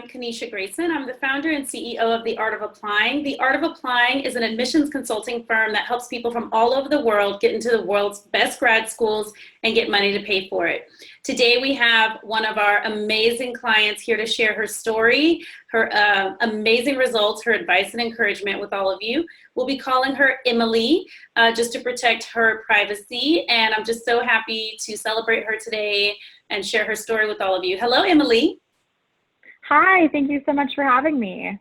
Kanisha Grayson. I'm the founder and CEO of The Art of Applying. The Art of Applying is an admissions consulting firm that helps people from all over the world get into the world's best grad schools and get money to pay for it. Today we have one of our amazing clients here to share her story, her amazing results, her advice and encouragement with all of you. We'll be calling her Emilie, just to protect her privacy. And I'm just so happy to celebrate her today and share her story with all of you. Hello, Emilie. Hi, thank you so much for having me.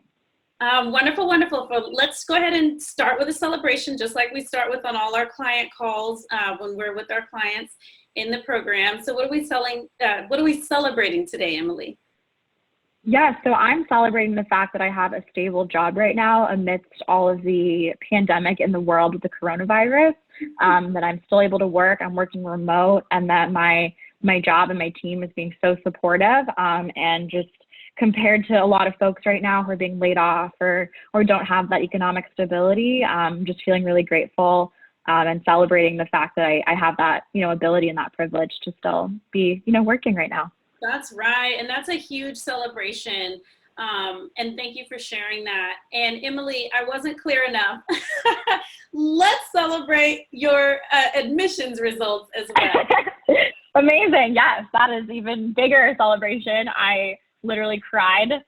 Wonderful, wonderful. Well, let's go ahead and start with a celebration, just like we start with on all our client calls when we're with our clients in the program. So what are we celebrating today, Emilie? Yeah, so I'm celebrating the fact that I have a stable job right now amidst all of the pandemic in the world with the coronavirus, that I'm still able to work, I'm working remote, and that my job and my team is being so supportive, and just compared to a lot of folks right now who are being laid off or don't have that economic stability, just feeling really grateful and celebrating the fact that I have that, ability and that privilege to still be, working right now. That's right. And that's a huge celebration. And thank you for sharing that. And Emilie, I wasn't clear enough. Let's celebrate your admissions results as well. Amazing. Yes, that is even bigger celebration. I literally cried.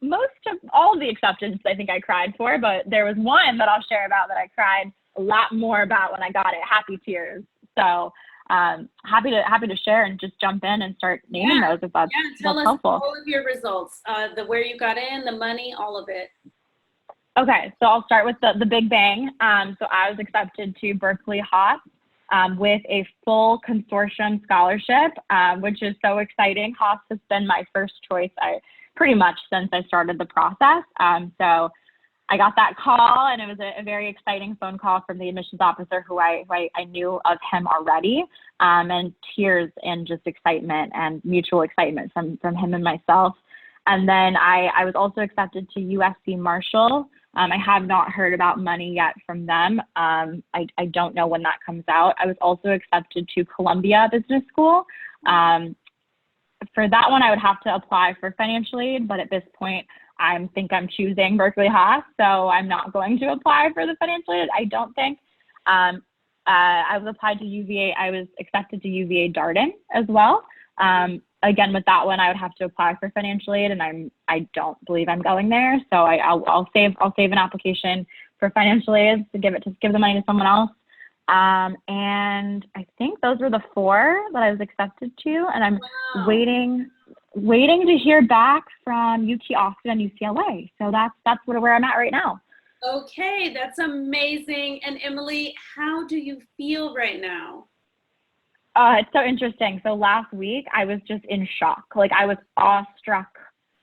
Most of all of the acceptance I think I cried for, but there was one that I'll share about that I cried a lot more about when I got it. Happy tears. So happy to share and just jump in and start naming those if that's, tell us helpful. All of your results, where you got in, the money, all of it. Okay, so I'll start with the big bang. So I was accepted to Berkeley Haas with a full consortium scholarship, which is so exciting. Haas has been my first choice pretty much since I started the process. So I got that call, and it was a very exciting phone call from the admissions officer who I knew of him already, and tears and just excitement and mutual excitement from him and myself. And then I was also accepted to USC Marshall. I have not heard about money yet from them. I don't know when that comes out. I was also accepted to Columbia Business School. For that one, I would have to apply for financial aid, but at this point, I think I'm choosing Berkeley Haas, so I'm not going to apply for the financial aid, I don't think. I was applied to UVA. I was accepted to UVA Darden as well. Again, with that one, I would have to apply for financial aid, and I don't believe I'm going there. So I'll save an application for financial aid to give the money to someone else. And I think those were the 4 that I was accepted to, and I'm waiting to hear back from UT Austin and UCLA. So that's where I'm at right now. Okay, that's amazing. And Emilie, how do you feel right now? It's so interesting. So last week I was just in shock. Like, I was awestruck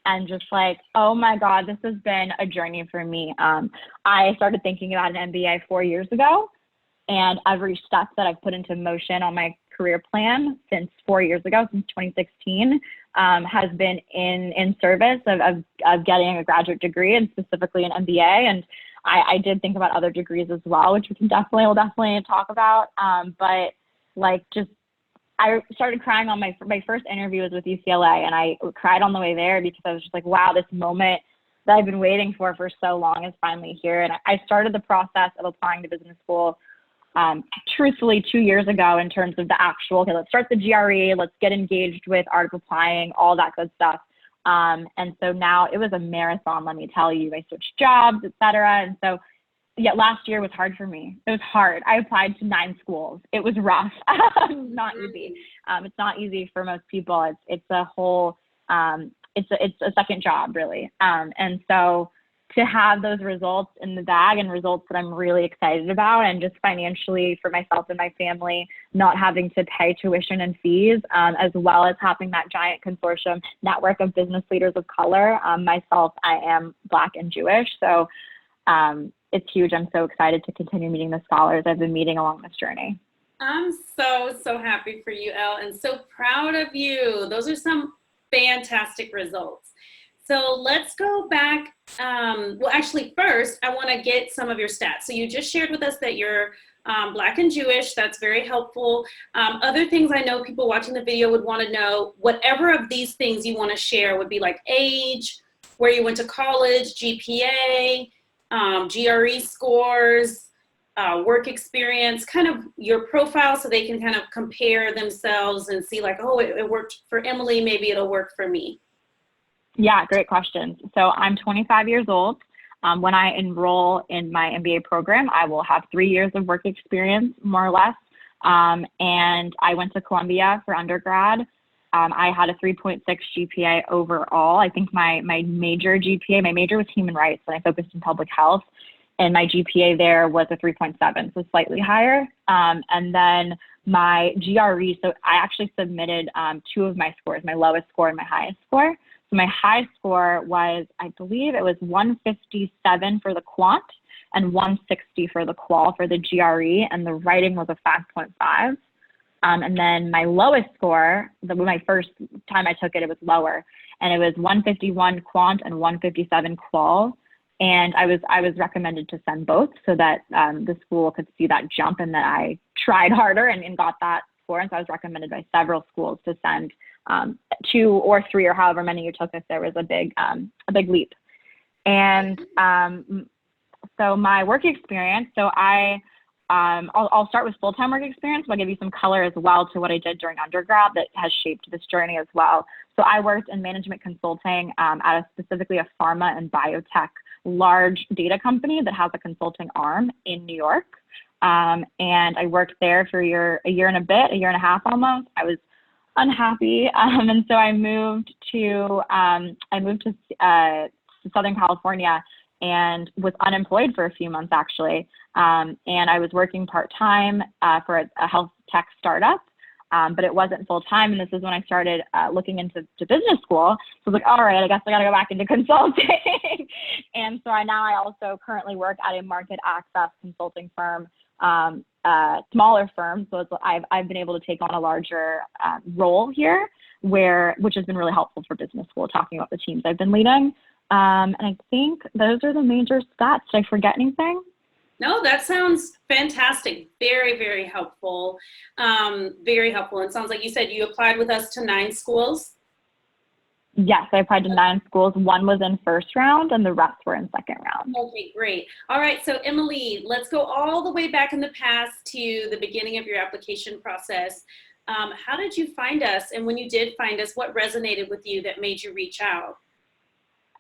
and just like, oh my God, this has been a journey for me. I started thinking about an MBA 4 years ago, and every step that I've put into motion on my career plan since 4 years ago, since 2016, has been in service of getting a graduate degree, and specifically an MBA. And I did think about other degrees as well, which we'll definitely talk about. But like, just, I started crying on my first interview was with UCLA, and I cried on the way there because I was just like, wow, this moment that I've been waiting for so long is finally here. And I started the process of applying to business school truthfully 2 years ago, in terms of the actual, okay, let's start the GRE, let's get engaged with Art of Applying, all that good stuff. And so now it was a marathon, let me tell you. I switched jobs, et cetera. And so, yeah, last year was hard for me. It was hard. I applied to 9 schools. It was rough. Not easy. It's not easy for most people. It's a whole, it's a second job, really. And so to have those results in the bag, and results that I'm really excited about, and just financially for myself and my family, not having to pay tuition and fees, as well as having that giant consortium network of business leaders of color. Myself, I am Black and Jewish, so it's huge. I'm so excited to continue meeting the scholars I've been meeting along this journey. I'm so happy for you, Elle, and so proud of you. Those are some fantastic results. So let's go back. Well, actually, first, I want to get some of your stats. So you just shared with us that your Black and Jewish. That's very helpful. Other things I know people watching the video would want to know, whatever of these things you want to share would be like age, where you went to college, GPA, GRE scores, work experience, kind of your profile, so they can kind of compare themselves and see like, oh, it worked for Emilie, maybe it'll work for me. Yeah, great questions. So I'm 25 years old. When I enroll in my MBA program, I will have 3 years of work experience, more or less. And I went to Columbia for undergrad. I had a 3.6 GPA overall. I think my major was human rights, and I focused in public health. And my GPA there was a 3.7, so slightly higher. And then my GRE, so I actually submitted 2 of my scores, my lowest score and my highest score. So my high score was, I believe it was 157 for the quant and 160 for the qual for the GRE, and the writing was a 5.5. And then my lowest score, my first time I took it, it was lower, and it was 151 quant and 157 qual. And I was recommended to send both so that the school could see that jump and that I tried harder and got that score. And so I was recommended by several schools to send 2 or 3 or however many you took if there was a big leap. And so my work experience, so I'll start with full-time work experience, but I'll give you some color as well to what I did during undergrad that has shaped this journey as well. So I worked in management consulting at specifically a pharma and biotech large data company that has a consulting arm in New York. And I worked there for a year and a bit, a year and a half almost. I was unhappy. And so I moved to Southern California and was unemployed for a few months actually. And I was working part-time for a health tech startup, but it wasn't full-time. And this is when I started looking into business school. So I was like, all right, I guess I got to go back into consulting. And so I also currently work at a market access consulting firm, smaller firm. So I've been able to take on a larger role here, which has been really helpful for business school, talking about the teams I've been leading. And I think those are the major stats. Did I forget anything? No, that sounds fantastic. Very, very helpful. Very helpful. And it sounds like you said you applied with us to 9 schools. Yes, I applied to 9 schools. 1 was in first round and the rest were in second round. Okay, great. All right, so Emilie, let's go all the way back in the past to the beginning of your application process. How did you find us? And when you did find us, what resonated with you that made you reach out?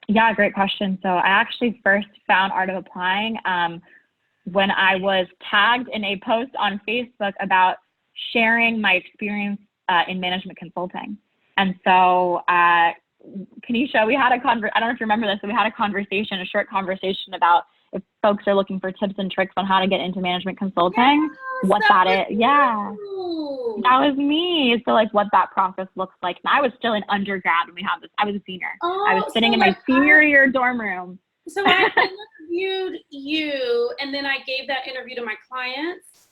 Yeah, great question. So I actually first found Art of Applying when I was tagged in a post on Facebook about sharing my experience in management consulting. And so Kanisha, we had I don't know if you remember this, but we had a short conversation about if folks are looking for tips and tricks on how to get into management consulting, what that is. Yeah, that was me. So like what that process looks like. And I was still in undergrad when we had this. I was a senior. I was sitting in my senior year dorm room. So I interviewed you, and then I gave that interview to my clients.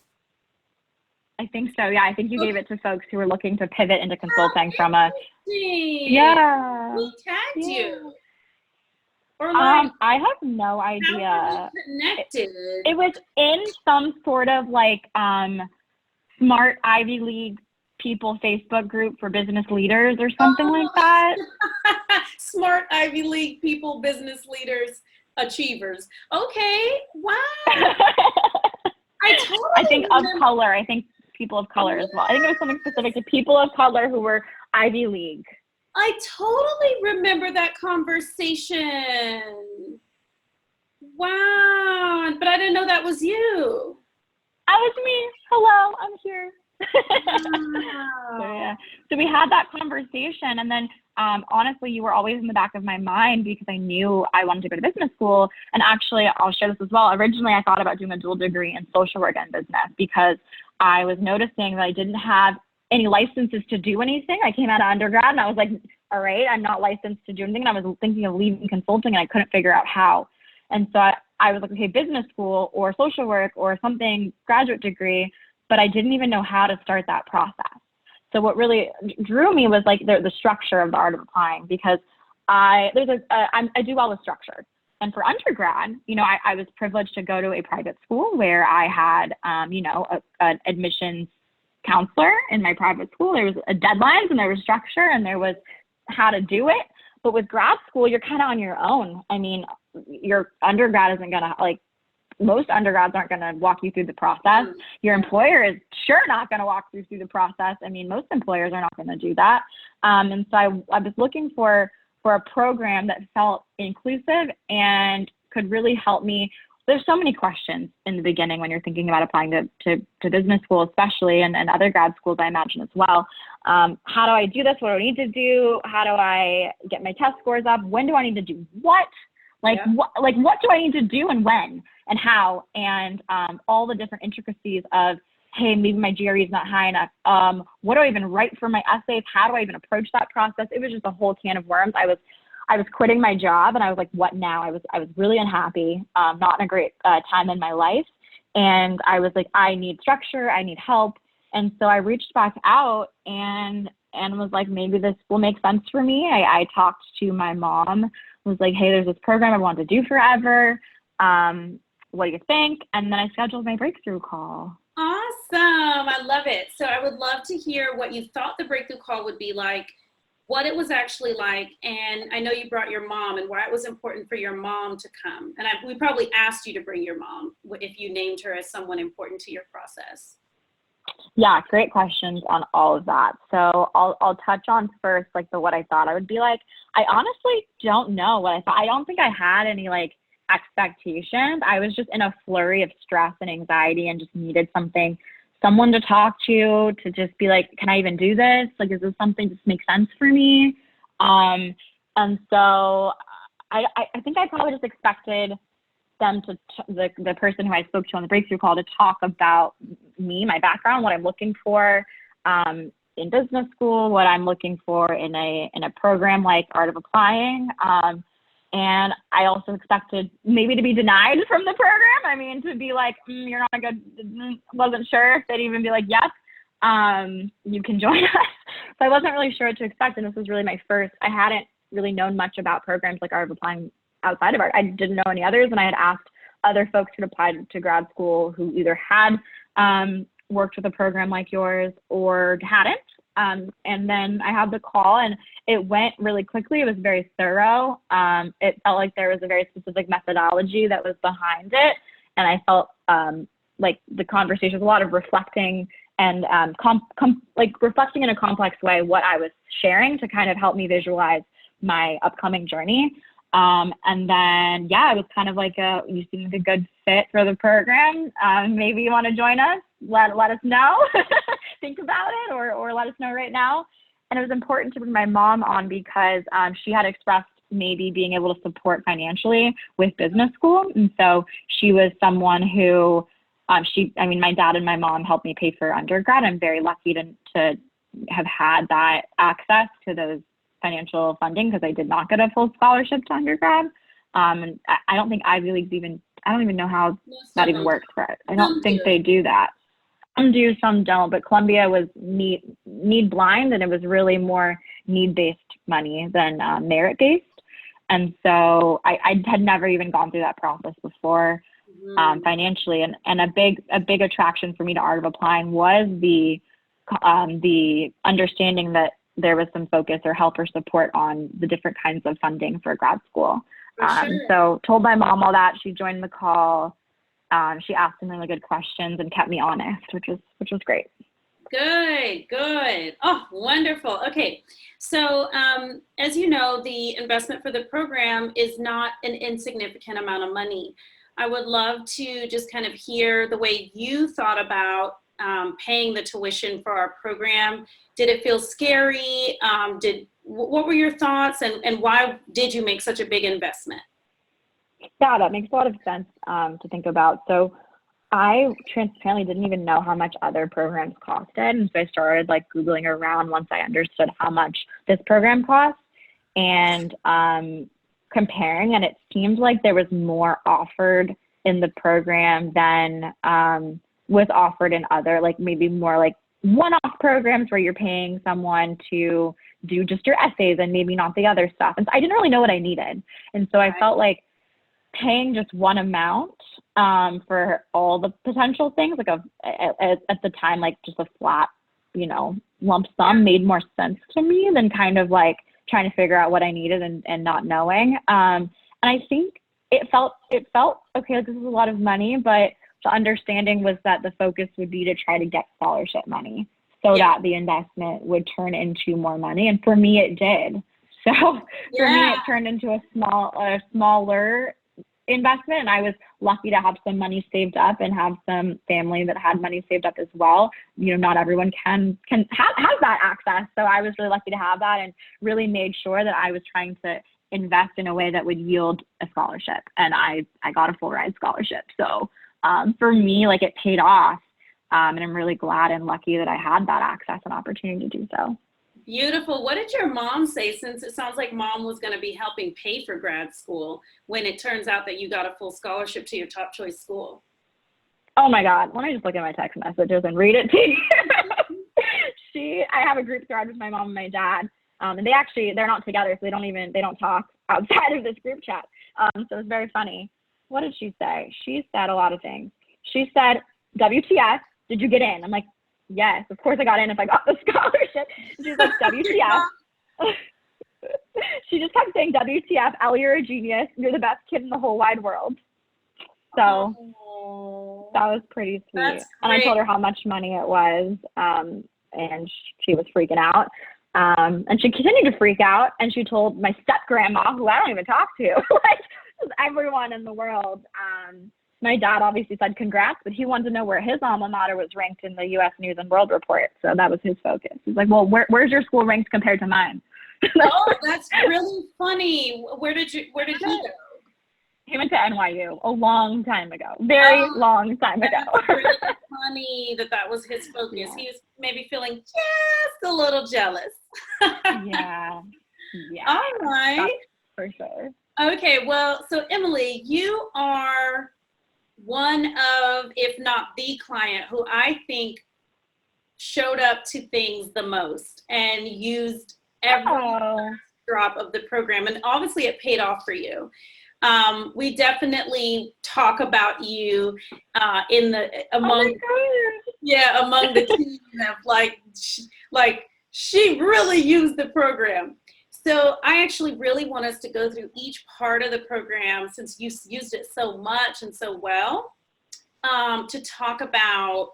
I think so. Yeah, I think you gave it to folks who were looking to pivot into consulting from a. Yeah. Who tagged you? Or like, I have no idea. How were we connected? It was in some sort of like smart Ivy League people Facebook group for business leaders or something like that. Smart Ivy League people, business leaders, achievers. Okay. Wow. I think of color. I think people of color as well. I think it was something specific to people of color who were Ivy League. I totally remember that conversation. Wow. But I didn't know that was you. That was me. Hello, I'm here. Wow. So we had that conversation, and then honestly, you were always in the back of my mind because I knew I wanted to go to business school. And actually, I'll share this as well. Originally, I thought about doing a dual degree in social work and business because I was noticing that I didn't have any licenses to do anything. I came out of undergrad and I was like, all right, I'm not licensed to do anything. And I was thinking of leaving consulting and I couldn't figure out how. And so I was like, okay, business school or social work or something, graduate degree, but I didn't even know how to start that process. So what really drew me was like the structure of the Art of Applying, because I do well with structure. and for undergrad, you know, I was privileged to go to a private school where I had, you know, an admissions counselor in my private school. There was a deadlines and there was structure and there was how to do it. But with grad school, you're kind of on your own. I mean, your undergrad isn't going to, like, most undergrads aren't going to walk you through the process. Your employer is sure not going to walk you through the process. I mean, most employers are not going to do that. And so I was looking for a program that felt inclusive and could really help me. There's so many questions in the beginning when you're thinking about applying to business school, especially, and other grad schools, I imagine, as well. How do I do this? What do I need to do? How do I get my test scores up? When do I need to do what? Like, what do I need to do and when and how? And all the different intricacies of, hey, maybe my GRE is not high enough. What do I even write for my essays? How do I even approach that process? It was just a whole can of worms. I was quitting my job and I was like, what now? I was really unhappy, not in a great time in my life. And I was like, I need structure, I need help. And so I reached back out and was like, maybe this will make sense for me. I talked to my mom, was like, hey, there's this program I want to do forever. What do you think? And then I scheduled my breakthrough call. Awesome. I love it. So I would love to hear what you thought the breakthrough call would be like, what it was actually like. And I know you brought your mom and why it was important for your mom to come. And we probably asked you to bring your mom if you named her as someone important to your process. Yeah, great questions on all of that. So I'll touch on first, like what I thought I would be like. I honestly don't know what I thought. I don't think I had any like expectations. I was just in a flurry of stress and anxiety and just needed someone to talk to just be like, can I even do this? Like, is this something that makes sense for me? And so I think I probably just expected them to the person who I spoke to on the breakthrough call to talk about me, my background, what I'm looking for in business school, what I'm looking for in a program like Art of Applying. And I also expected maybe to be denied from the program. I mean, to be like, you're not a good, wasn't sure if they'd even be like, yes, you can join us. So I wasn't really sure what to expect. And this was really my first, I hadn't really known much about programs like Art of Applying outside of art. I didn't know any others. And I had asked other folks who had applied to grad school who either had worked with a program like yours or hadn't. And then I had the call and it went really quickly. It was very thorough. It felt like there was a very specific methodology that was behind it. And I felt like the conversation was a lot of reflecting and reflecting in a complex way what I was sharing to kind of help me visualize my upcoming journey. And then, yeah, it was kind of like you seem like a good fit for the program. Maybe you want to join us, let us know, think about it, or let us know right now. And it was important to bring my mom on because she had expressed maybe being able to support financially with business school. And so she was someone who, my dad and my mom helped me pay for undergrad. I'm very lucky to have had that access to those financial funding because I did not get a full scholarship to undergrad. And I don't think Ivy Leagues I don't even know how that even works for it. I don't think they do that. Some do, some don't, but Columbia was need blind and it was really more need-based money than merit-based. And so I had never even gone through that process before financially. And a big attraction for me to Art of Applying was the understanding that there was some focus or help or support on the different kinds of funding for grad school. Sure. So told my mom all that. She joined the call. She asked some really good questions and kept me honest, which was great. Good. Oh, wonderful. Okay. So as you know, the investment for the program is not an insignificant amount of money. I would love to just kind of hear the way you thought about paying the tuition for our program. Did it feel scary? What were your thoughts and why did you make such a big investment? Yeah, that makes a lot of sense to think about. So I transparently didn't even know how much other programs costed. And so I started like Googling around once I understood how much this program costs and comparing. And it seemed like there was more offered in the program than was offered in other, like maybe more like one-off programs where you're paying someone to do just your essays and maybe not the other stuff. And so I didn't really know what I needed. And so I felt like paying just one amount for all the potential things, like at the time, like just a flat, lump sum made more sense to me than kind of like trying to figure out what I needed and not knowing. And I think it felt okay, like this is a lot of money, but the understanding was that the focus would be to try to get scholarship money so that the investment would turn into more money. And for me, it did. So for me, it turned into a smaller investment, and I was lucky to have some money saved up and have some family that had money saved up as well. Not everyone has that access. So I was really lucky to have that, and really made sure that I was trying to invest in a way that would yield a scholarship. And I got a full ride scholarship. So for me, like, it paid off. And I'm really glad and lucky that I had that access and opportunity to do so. Beautiful. What did your mom say, since it sounds like mom was going to be helping pay for grad school, when it turns out that you got a full scholarship to your top choice school? Oh my God. Let me just look at my text messages and read it to you. I have a group thread with my mom and my dad. And they're not together, so they don't talk outside of this group chat. So it's very funny. What did she say? She said a lot of things. She said, WTF, did you get in? I'm like, yes, of course I got in if I got the scholarship. And she was like, WTF. She just kept saying, WTF, Ellie, you're a genius. You're the best kid in the whole wide world. So that was pretty sweet. And I told her how much money it was, and she was freaking out. And she continued to freak out, and she told my step-grandma, who I don't even talk to, like, everyone in the world. My dad obviously said congrats, but he wanted to know where his alma mater was ranked in the U.S. News and World Report. So that was his focus. He's like, well, where's your school ranked compared to mine? Oh, that's really funny. Where did he go? He went to NYU a long time ago. Very long time ago. That's really funny that was his focus. Yeah. He was maybe feeling just a little jealous. Yeah. All right. That's for sure. Okay, well, so Emilie, you are one of, if not the client, who I think showed up to things the most and used every drop of the program. And obviously it paid off for you. We definitely talk about you among the team of she really used the program. So I actually really want us to go through each part of the program, since you used it so much and so well, to talk about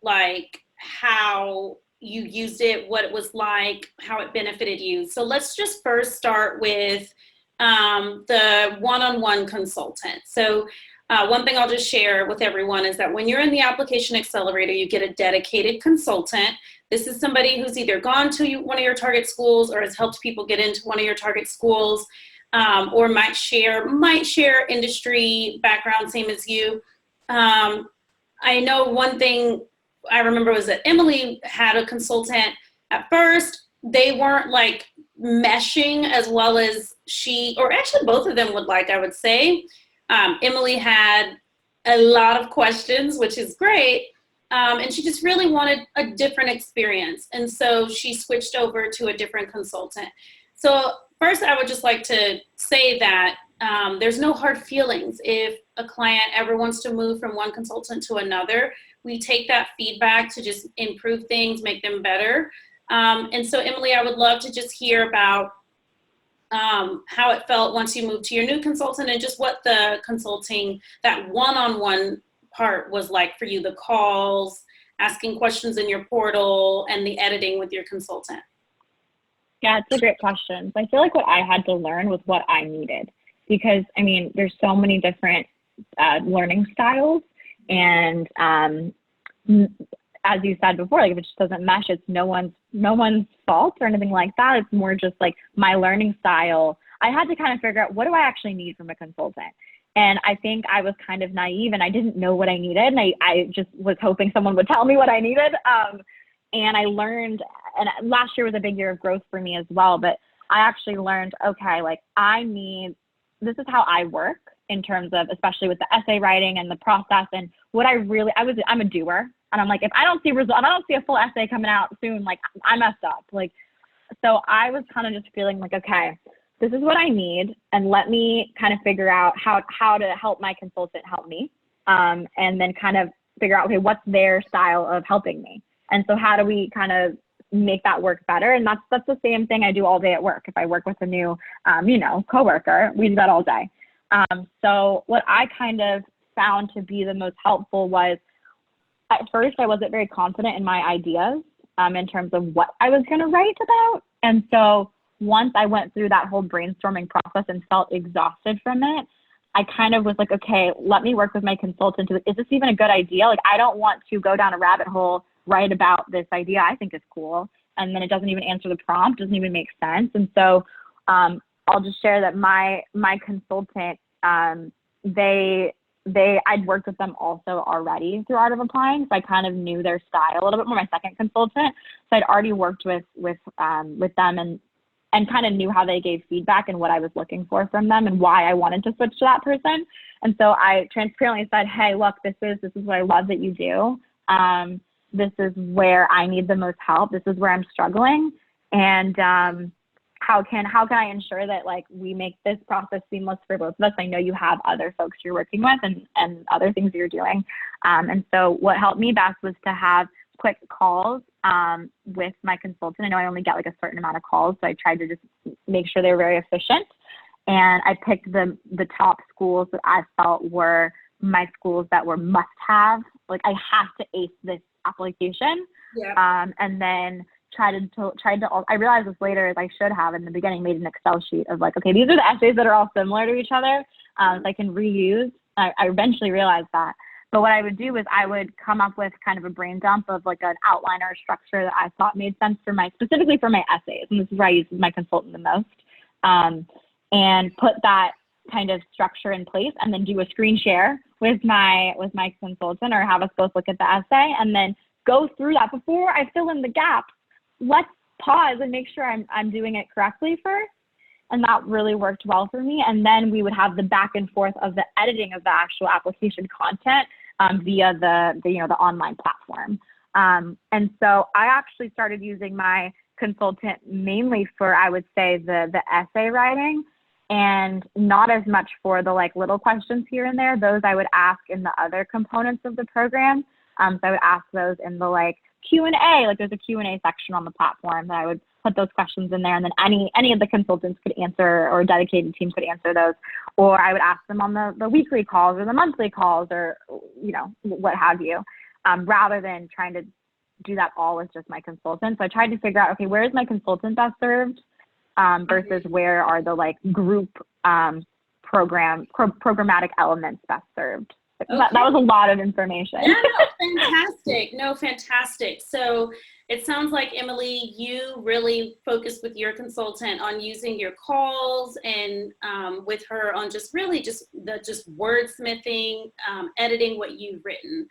like how you used it, what it was like, how it benefited you. So let's just first start with the one-on-one consultant. So one thing I'll just share with everyone is that when you're in the Application Accelerator, you get a dedicated consultant. This is somebody who's either gone to one of your target schools or has helped people get into one of your target schools, or might share industry background, same as you. I know one thing I remember was that Emilie had a consultant. At first, they weren't like meshing as well as or actually both of them would like, I would say. Emilie had a lot of questions, which is great. And she just really wanted a different experience. And so she switched over to a different consultant. So first, I would just like to say that there's no hard feelings. If a client ever wants to move from one consultant to another, we take that feedback to just improve things, make them better. And so Emilie, I would love to just hear about how it felt once you moved to your new consultant, and just what the consulting, that one-on-one part was like for you, the calls, asking questions in your portal, and the editing with your consultant. Yeah, it's a great question. So I feel like what I had to learn was what I needed, because I mean, there's so many different learning styles, and as you said before, like if it just doesn't mesh, it's no one's fault or anything like that. It's more just like my learning style. I had to kind of figure out, what do I actually need from a consultant? And I think I was kind of naive and I didn't know what I needed. And I just was hoping someone would tell me what I needed. And I learned, and last year was a big year of growth for me as well, but I actually learned, okay, like this is how I work in terms of, especially with the essay writing and the process, and what I'm a doer. And I'm like, if I don't see results, if I don't see a full essay coming out soon, like I messed up. Like, so I was kind of just feeling like, okay, this is what I need, and let me kind of figure out how to help my consultant help me, and then kind of figure out, okay, what's their style of helping me? And so how do we kind of make that work better? And that's the same thing I do all day at work. If I work with a new, coworker, we do that all day. So what I kind of found to be the most helpful was, at first I wasn't very confident in my ideas in terms of what I was going to write about. And so once I went through that whole brainstorming process and felt exhausted from it, I kind of was like, okay, let me work with my consultant. Is this even a good idea? Like, I don't want to go down a rabbit hole, write about this idea I think is cool, and then it doesn't even answer the prompt, doesn't even make sense. And so I'll just share that my consultant, I'd worked with them also already through Art of Applying, so I kind of knew their style a little bit more. My second consultant, so I'd already worked with them and kind of knew how they gave feedback and what I was looking for from them and why I wanted to switch to that person. And so I transparently said, hey, look, this is what I love that you do. This is where I need the most help. This is where I'm struggling. And how can I ensure that, like, we make this process seamless for both of us? I know you have other folks you're working with and other things you're doing. And so what helped me best was to have quick calls with my consultant. I know I only get like a certain amount of calls, so I tried to just make sure they were very efficient. And I picked the top schools that I felt were my schools that were must-have. Like, I have to ace this application. Yeah. And then tried to. I realized this later, as I should have in the beginning, made an Excel sheet of like, okay, these are the essays that are all similar to each other, so I can reuse. I eventually realized that. But what I would do is I would come up with kind of a brain dump of like an outline or a structure that I thought made sense specifically for my essays. And this is where I use my consultant the most. And put that kind of structure in place, and then do a screen share with my consultant, or have us both look at the essay and then go through that. Before I fill in the gaps, let's pause and make sure I'm doing it correctly first. And that really worked well for me. And then we would have the back and forth of the editing of the actual application content via the online platform. And so I actually started using my consultant mainly for, I would say, the essay writing, and not as much for the like little questions here and there. Those I would ask in the other components of the program. So I would ask those in the like Q&A, like there's a Q&A section on the platform that I would put those questions in there, and then any of the consultants could answer, or a dedicated team could answer those, or I would ask them on the weekly calls or the monthly calls, or what have you, rather than trying to do that all with just my consultant. So I tried to figure out, okay, where is my consultant best served versus where are the like group programmatic elements best served. Okay. That was a lot of information. Yeah, fantastic. So it sounds like, Emilie, you really focused with your consultant on using your calls and with her on just wordsmithing, editing what you've written.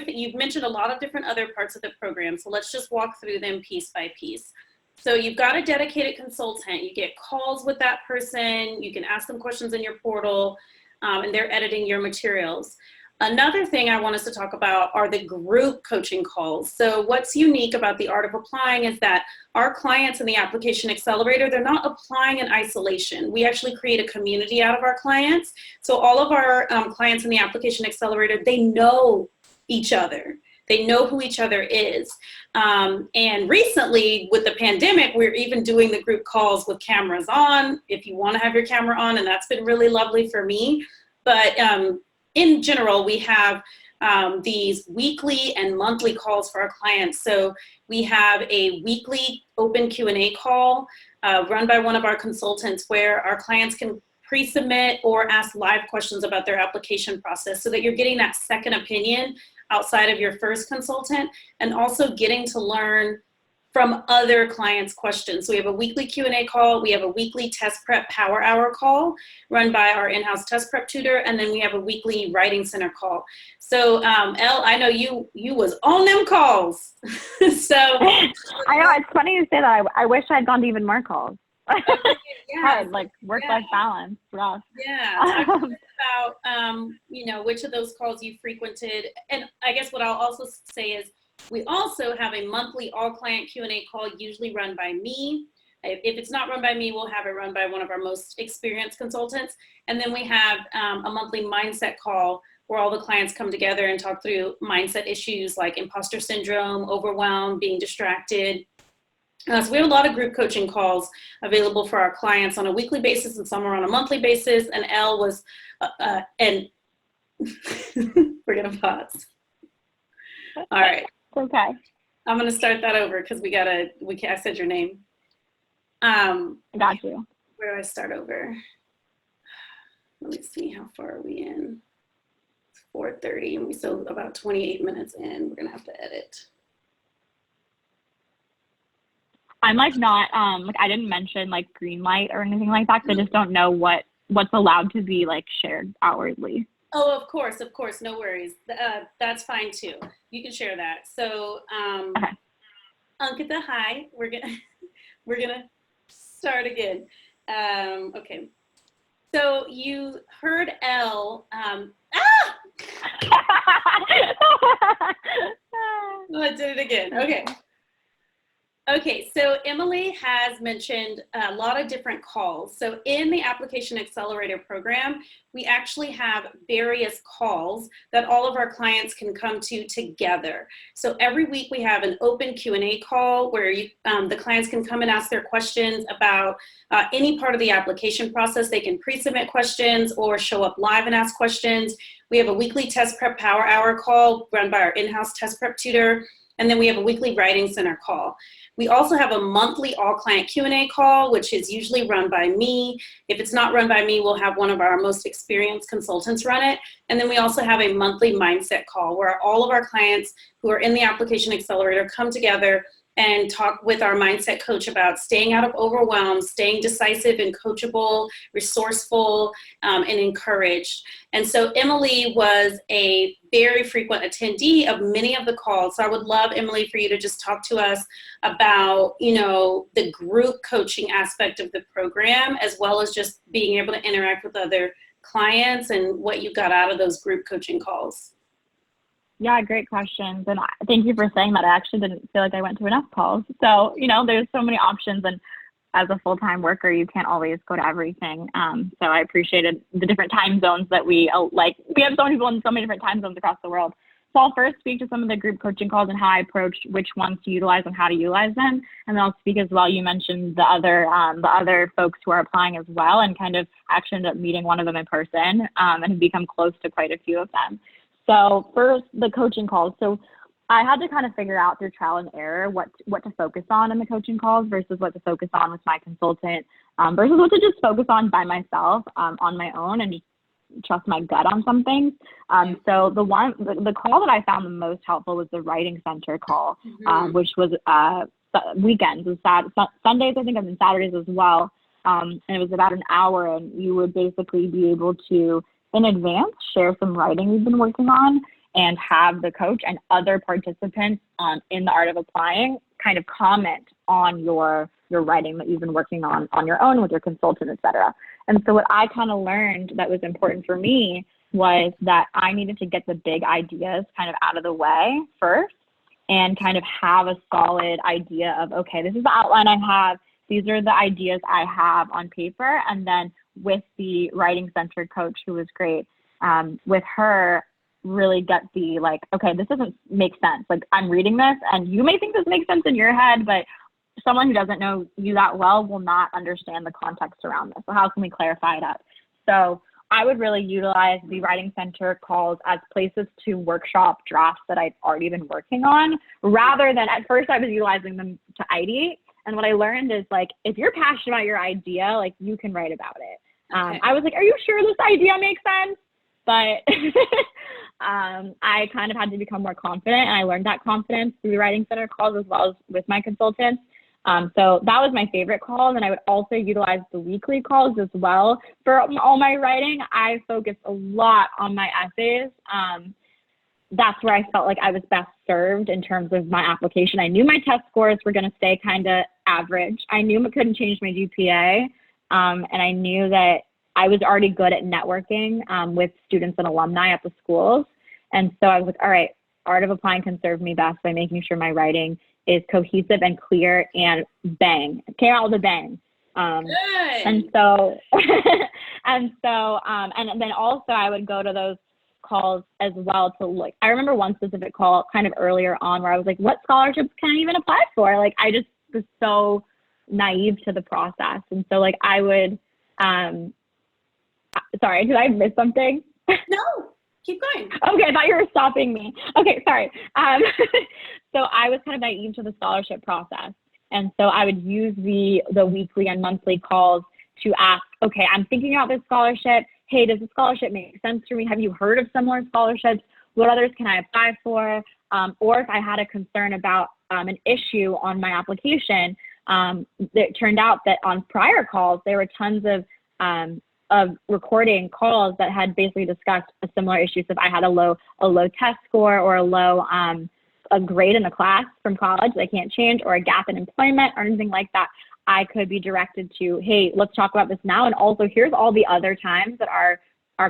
You've mentioned a lot of different other parts of the program, so let's just walk through them piece by piece. So you've got a dedicated consultant. You get calls with that person. You can ask them questions in your portal. And they're editing your materials. Another thing I want us to talk about are the group coaching calls. So what's unique about the Art of Applying is that our clients in the Application Accelerator, they're not applying in isolation. We actually create a community out of our clients. So all of our clients in the Application Accelerator, they know each other. They know who each other is. And recently with the pandemic, we're even doing the group calls with cameras on, if you want to have your camera on, and that's been really lovely for me. But in general, we have these weekly and monthly calls for our clients. So we have a weekly open Q&A call run by one of our consultants, where our clients can pre-submit or ask live questions about their application process, so that you're getting that second opinion outside of your first consultant, and also getting to learn from other clients' questions. So we have a weekly Q&A call, we have a weekly test prep power hour call run by our in-house test prep tutor, and then we have a weekly writing center call. So Elle, I know you was on them calls. So I know, it's funny you say that. I wish I'd gone to even more calls. Yeah. Hard, like work-life balance, rough. Yeah. Talk about which of those calls you frequented. And I guess what I'll also say is, we also have a monthly all-client Q&A call, usually run by me, If it's not run by me, we'll have it run by one of our most experienced consultants. And then we have a monthly mindset call where all the clients come together and talk through mindset issues like imposter syndrome, overwhelm, being distracted. So we have a lot of group coaching calls available for our clients on a weekly basis, and some are on a monthly basis. And Elle was, and we're gonna pause. All right. Okay. I'm gonna start that over because I said your name. Got you. Where do I start over? Let me see, how far are we in? It's 4:30, and we still about 28 minutes in. We're gonna have to edit. I'm like not like I didn't mention like green light or anything like that, because I just don't know what's allowed to be like shared outwardly. Oh, of course, no worries. That's fine too. You can share that. So, Okay. Ankita, hi. We're gonna start again. Okay. So you heard Elle. Oh, I did it again. Okay. Okay, so Emilie has mentioned a lot of different calls. So in the Application Accelerator program, we actually have various calls that all of our clients can come to together. So every week we have an open Q&A call where the clients can come and ask their questions about any part of the application process. They can pre-submit questions or show up live and ask questions. We have a weekly test prep power hour call run by our in-house test prep tutor. And then we have a weekly writing center call. We also have a monthly all-client Q&A call, which is usually run by me. If it's not run by me, we'll have one of our most experienced consultants run it. And then we also have a monthly mindset call where all of our clients who are in the Application Accelerator come together and talk with our mindset coach about staying out of overwhelm, staying decisive and coachable, resourceful, and encouraged. And so Emilie was a very frequent attendee of many of the calls. So I would love, Emilie, for you to just talk to us about, the group coaching aspect of the program, as well as just being able to interact with other clients and what you got out of those group coaching calls. Yeah, great questions. And thank you for saying that. I actually didn't feel like I went to enough calls. So, there's so many options, and as a full-time worker, you can't always go to everything. So I appreciated the different time zones that we have so many people in so many different time zones across the world. So I'll first speak to some of the group coaching calls and how I approached which ones to utilize and how to utilize them. And then I'll speak as well. You mentioned the other folks who are applying as well, and kind of actually ended up meeting one of them in person, and have become close to quite a few of them. So first, the coaching calls. So I had to kind of figure out through trial and error what to focus on in the coaching calls versus what to focus on with my consultant, versus what to just focus on by myself, on my own, and just trust my gut on some things. So the call that I found the most helpful was the writing center call, which was weekends, Sundays, I think, and then Saturdays as well. And it was about an hour, and you would basically be able to, in advance, share some writing you've been working on, and have the coach and other participants in the Art of Applying kind of comment on your writing that you've been working on your own with your consultant, et cetera. And so what I kind of learned that was important for me was that I needed to get the big ideas kind of out of the way first, and kind of have a solid idea of, okay, this is the outline I have. These are the ideas I have on paper. And then with the writing center coach, who was great, with her, really get the okay, this doesn't make sense. I'm reading this and you may think this makes sense in your head, but someone who doesn't know you that well will not understand the context around this. So how can we clarify it up? So I would really utilize the writing center calls as places to workshop drafts that I've already been working on, rather than, at first I was utilizing them to ideate. And what I learned is if you're passionate about your idea, you can write about it. Okay. I was are you sure this idea makes sense? But I kind of had to become more confident, and I learned that confidence through the writing center calls as well as with my consultants. So that was my favorite call. And then I would also utilize the weekly calls as well for all my writing. I focused a lot on my essays. That's where I felt like I was best served in terms of my application. I knew my test scores were going to stay kind of average. I knew I couldn't change my GPA. And I knew that I was already good at networking with students and alumni at the schools. And so I was all right, Art of Applying can serve me best by making sure my writing is cohesive and clear, and bang, it came out with a bang. Good. And so, and then also I would go to those calls as well to look. I remember one specific call kind of earlier on where I was like, what scholarships can I even apply for? Like, I just was so naive to the process. And so like I would, sorry, did I miss something? No, keep going. Okay, I thought you were stopping me. Okay, sorry. So I was kind of naive to the scholarship process. And so I would use the weekly and monthly calls to ask, okay, I'm thinking about this scholarship. Hey, does this scholarship make sense for me? Have you heard of similar scholarships? What others can I apply for? Or if I had a concern about an issue on my application, it turned out that on prior calls, there were tons of recording calls that had basically discussed a similar issue. So if I had a low test score or a grade in the class from college that I can't change, or a gap in employment or anything like that, I could be directed to, hey, let's talk about this now. And also here's all the other times that our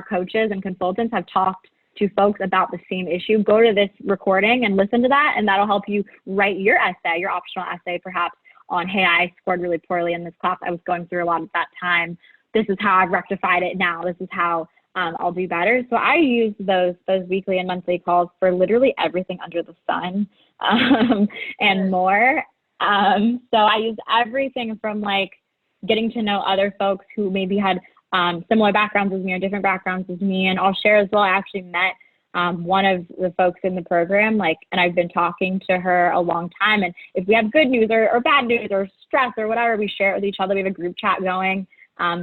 coaches and consultants have talked to folks about the same issue. Go to this recording and listen to that, and that'll help you write your essay, your optional essay perhaps on, hey, I scored really poorly in this class. I was going through a lot at that time. This is how I've rectified it now. This is how I'll do better. So I use those weekly and monthly calls for literally everything under the sun and more. So I use everything from like getting to know other folks who maybe had similar backgrounds as me or different backgrounds as me. And I'll share as well, I actually met one of the folks in the program, and I've been talking to her a long time. And if we have good news or bad news or stress or whatever, we share it with each other. We have a group chat going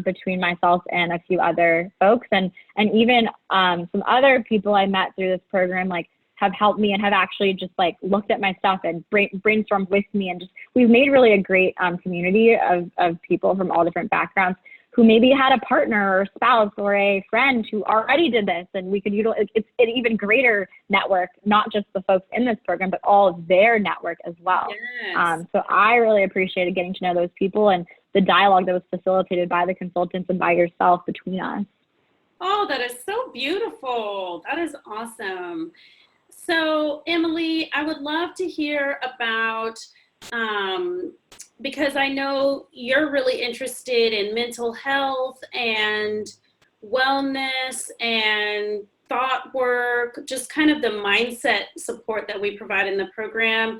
between myself and a few other folks. And even some other people I met through this program, have helped me and have actually just looked at my stuff and brainstormed with me. And just, we've made really a great community of people from all different backgrounds who maybe had a partner or spouse or a friend who already did this. And we could utilize, it's an even greater network, not just the folks in this program, but all of their network as well. Yes. So I really appreciated getting to know those people and the dialogue that was facilitated by the consultants and by yourself between us. Oh, that is so beautiful. That is awesome. So, Emilie, I would love to hear about, because I know you're really interested in mental health and wellness and thought work, just kind of the mindset support that we provide in the program.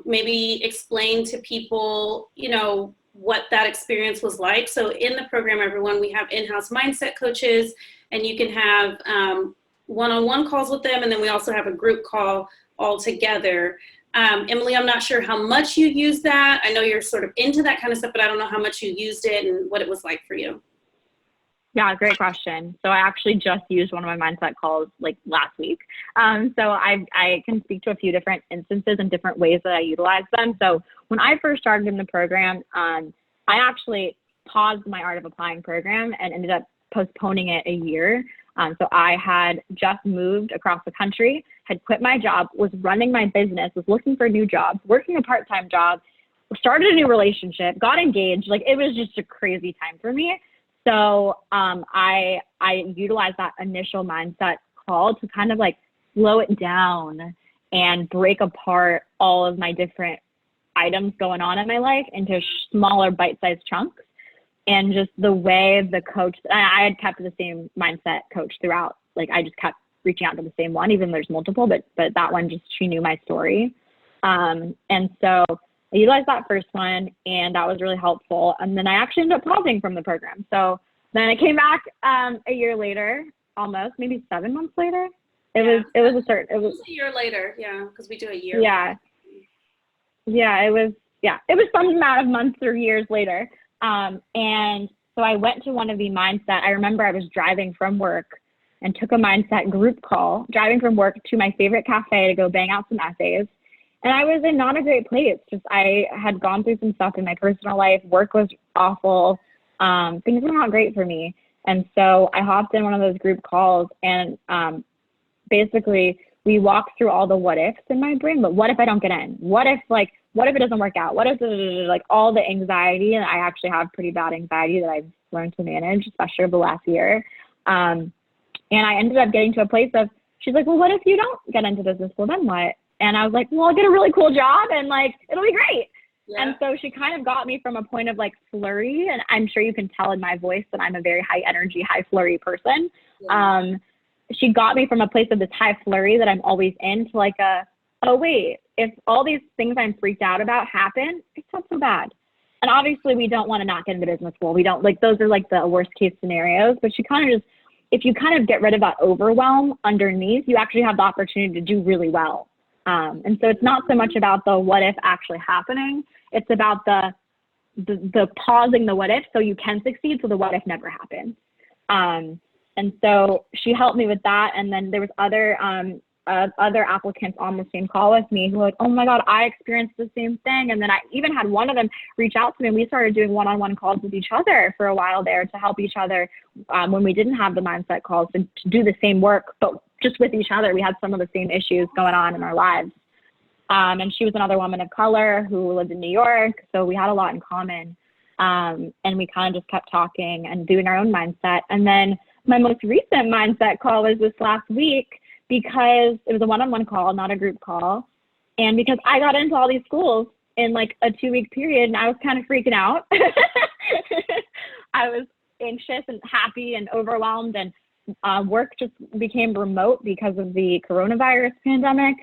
Maybe explain to people, what that experience was like. So in the program, everyone, we have in-house mindset coaches, and you can have one-on-one calls with them. And then we also have a group call all together. Emilie, I'm not sure how much you use that. I know you're sort of into that kind of stuff, but I don't know how much you used it and what it was like for you. Yeah, great question. So I actually just used one of my mindset calls last week. So I can speak to a few different instances and different ways that I utilize them. So when I first started in the program, I actually paused my Art of Applying program and ended up postponing it a year. So I had just moved across the country, had quit my job, was running my business, was looking for new jobs, working a part-time job, started a new relationship, got engaged. It was just a crazy time for me. So I utilized that initial mindset call to kind of slow it down and break apart all of my different items going on in my life into smaller bite-sized chunks. And just the way the coach, I had kept the same mindset coach throughout. I just kept reaching out to the same one, even though there's multiple, but that one just, she knew my story. And so I utilized that first one, and that was really helpful. And then I actually ended up pausing from the program. So then I came back a year later, almost, maybe 7 months later. It was a year later, yeah, because we do a year. It was some amount of months or years later. And so I went to one of the mindset. I remember I was driving from work and took a mindset group call, driving from work to my favorite cafe to go bang out some essays. And I was in not a great place. Just I had gone through some stuff in my personal life. Work was awful. Things were not great for me. And so I hopped in one of those group calls, and basically we walked through all the what ifs in my brain. But what if I don't get in? What if it doesn't work out? What if all the anxiety? And I actually have pretty bad anxiety that I've learned to manage, especially over the last year. And I ended up getting to a place of, she's like, well, what if you don't get into business? Well, then what? And I was like, well, I'll get a really cool job and like, it'll be great. Yeah. And so she kind of got me from a point of like flurry. And I'm sure you can tell in my voice that I'm a very high energy, high flurry person. Yeah. She got me from a place of this high flurry that I'm always in to like oh wait, if all these things I'm freaked out about happen, it's not so bad. And obviously we don't want to not get into business school. We don't like, those are like the worst case scenarios, but she kind of just, if you kind of get rid of that overwhelm underneath, you actually have the opportunity to do really well. And so it's not so much about the what if actually happening. It's about the pausing the what if so you can succeed, so the what if never happens. And so she helped me with that. And then there was other applicants on the same call with me who were like, oh my God, I experienced the same thing. And then I even had one of them reach out to me, and we started doing one-on-one calls with each other for a while there to help each other when we didn't have the mindset calls to do the same work, but just with each other. We had some of the same issues going on in our lives. And she was another woman of color who lived in New York. So we had a lot in common. And we kind of just kept talking and doing our own mindset. And then my most recent mindset call was this last week, because it was a one-on-one call, not a group call. And because I got into all these schools in like a 2-week period, and I was kind of freaking out. I was anxious and happy and overwhelmed, and work just became remote because of the coronavirus pandemic.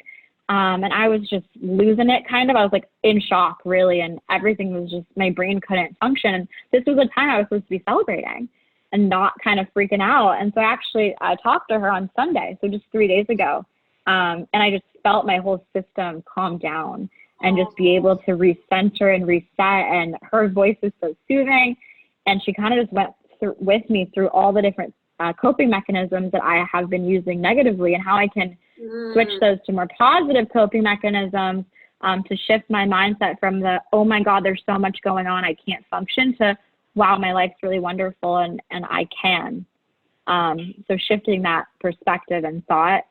And I was just losing it kind of. I was like in shock really, and everything was just, my brain couldn't function. And this was a time I was supposed to be celebrating and not kind of freaking out. And so actually I talked to her on Sunday, so just 3 days ago. And I just felt my whole system calm down and just be able to recenter and reset. And her voice is so soothing. And she kind of just went with me through all the different coping mechanisms that I have been using negatively, and how I can switch those to more positive coping mechanisms to shift my mindset from the, oh my God, there's so much going on, I can't function, to wow, my life's really wonderful and I can. So shifting that perspective and thought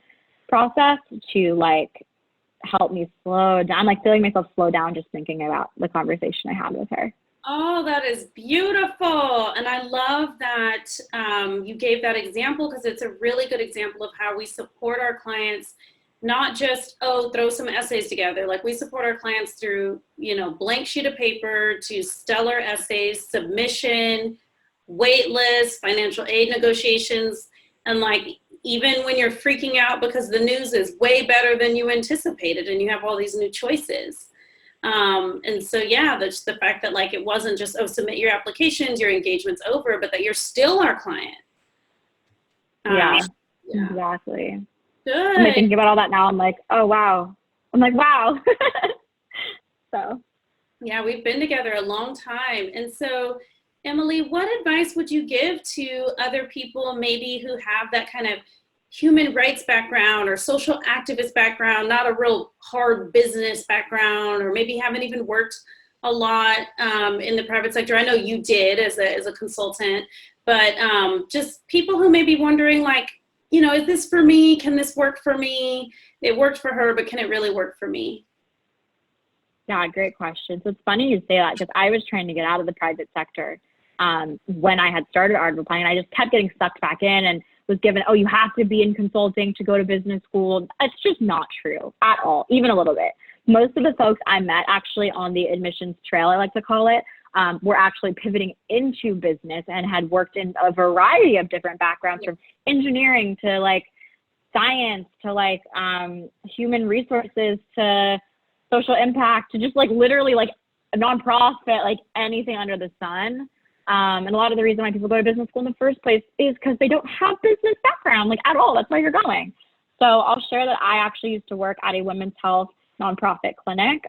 process to like help me slow down. I'm like feeling myself slow down just thinking about the conversation I had with her. Oh, that is beautiful. And I love that you gave that example, because it's a really good example of how we support our clients, not just, oh, throw some essays together. Like, we support our clients through, blank sheet of paper to stellar essays, submission, wait list, financial aid negotiations. And like, even when you're freaking out because the news is way better than you anticipated and you have all these new choices. And so, yeah, the fact that like, it wasn't just, oh, submit your applications, your engagement's over, but that you're still our client. Yeah, exactly. Good. I'm like thinking about all that now. I'm like, oh, wow. I'm like, wow. So. Yeah, we've been together a long time. And so, Emilie, what advice would you give to other people maybe who have that kind of human rights background or social activist background, not a real hard business background, or maybe haven't even worked a lot in the private sector? I know you did as a consultant, but just people who may be wondering, like, is this for me? Can this work for me? It worked for her, but can it really work for me? Yeah, great question. So it's funny you say that, because I was trying to get out of the private sector when I had started Art of Applying, and I just kept getting sucked back in and was given, oh, you have to be in consulting to go to business school. It's just not true at all, even a little bit. Most of the folks I met actually on the admissions trail, I like to call it, were actually pivoting into business and had worked in a variety of different backgrounds, from engineering to like science to like human resources to social impact to just like literally like a nonprofit, like anything under the sun. And a lot of the reason why people go to business school in the first place is because they don't have business background, like at all. That's why you're going. So I'll share that I actually used to work at a women's health nonprofit clinic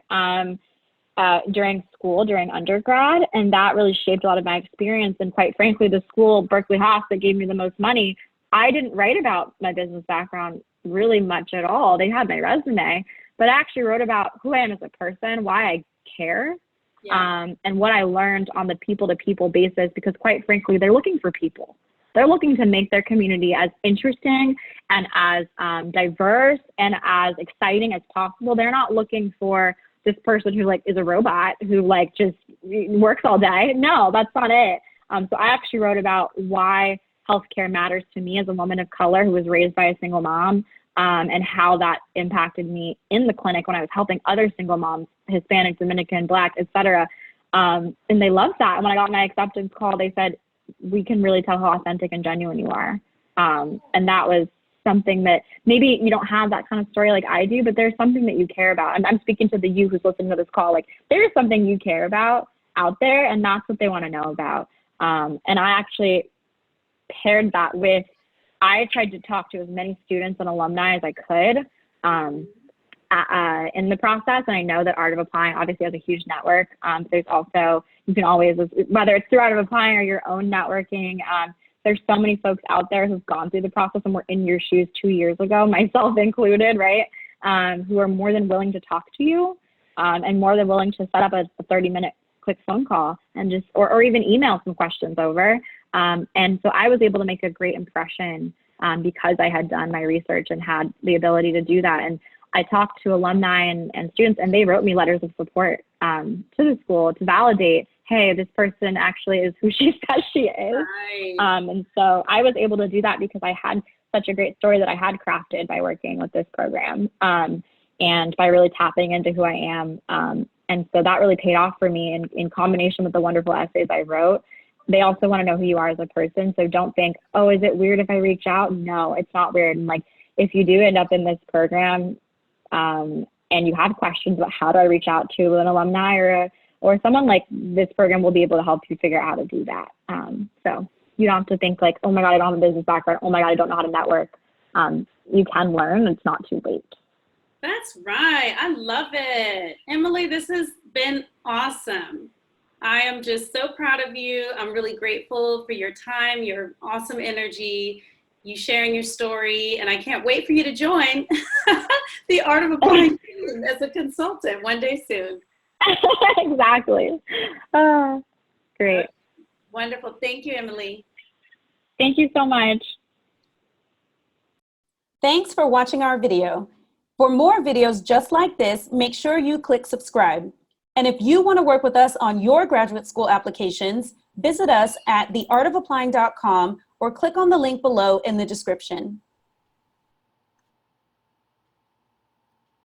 during school, during undergrad. And that really shaped a lot of my experience. And quite frankly, the school, Berkeley Haas, that gave me the most money, I didn't write about my business background really much at all. They had my resume, but I actually wrote about who I am as a person, why I care. Yeah. And what I learned on the people-to-people basis, because quite frankly, they're looking for people. They're looking to make their community as interesting and as diverse and as exciting as possible. They're not looking for this person who like is a robot who like just works all day. No, that's not it. So I actually wrote about why healthcare matters to me as a woman of color who was raised by a single mom, and how that impacted me in the clinic when I was helping other single moms, Hispanic, Dominican, Black, etc. And they loved that. And when I got my acceptance call, they said, we can really tell how authentic and genuine you are. And that was something that maybe you don't have that kind of story like I do, but there's something that you care about. And I'm speaking to the you who's listening to this call, like there's something you care about out there, and that's what they want to know about. And I actually paired that with, I tried to talk to as many students and alumni as I could in the process. And I know that Art of Applying obviously has a huge network. There's also, you can always, whether it's through Art of Applying or your own networking, there's so many folks out there who've gone through the process and were in your shoes 2 years ago, myself included, right? Who are more than willing to talk to you and more than willing to set up a 30-minute quick phone call and just, or even email some questions over. And so I was able to make a great impression because I had done my research and had the ability to do that. And I talked to alumni and students, and they wrote me letters of support to the school to validate, hey, this person actually is who she says she is. Right. And so I was able to do that because I had such a great story that I had crafted by working with this program and by really tapping into who I am. And so that really paid off for me in combination with the wonderful essays I wrote. They also want to know who you are as a person. So don't think, oh, is it weird if I reach out? No, it's not weird. And like, if you do end up in this program and you have questions about how do I reach out to an alumni or someone, like this program will be able to help you figure out how to do that. So you don't have to think like, oh my God, I don't have a business background. Oh my God, I don't know how to network. You can learn. It's not too late. That's right. I love it. Emilie, this has been awesome. I am just so proud of you. I'm really grateful for your time, your awesome energy, you sharing your story, and I can't wait for you to join the Art of Applying as a consultant one day soon. Exactly. Great. Wonderful. Thank you, Emilie. Thank you so much. Thanks for watching our video. For more videos just like this, make sure you click subscribe. And if you want to work with us on your graduate school applications, visit us at theartofapplying.com or click on the link below in the description.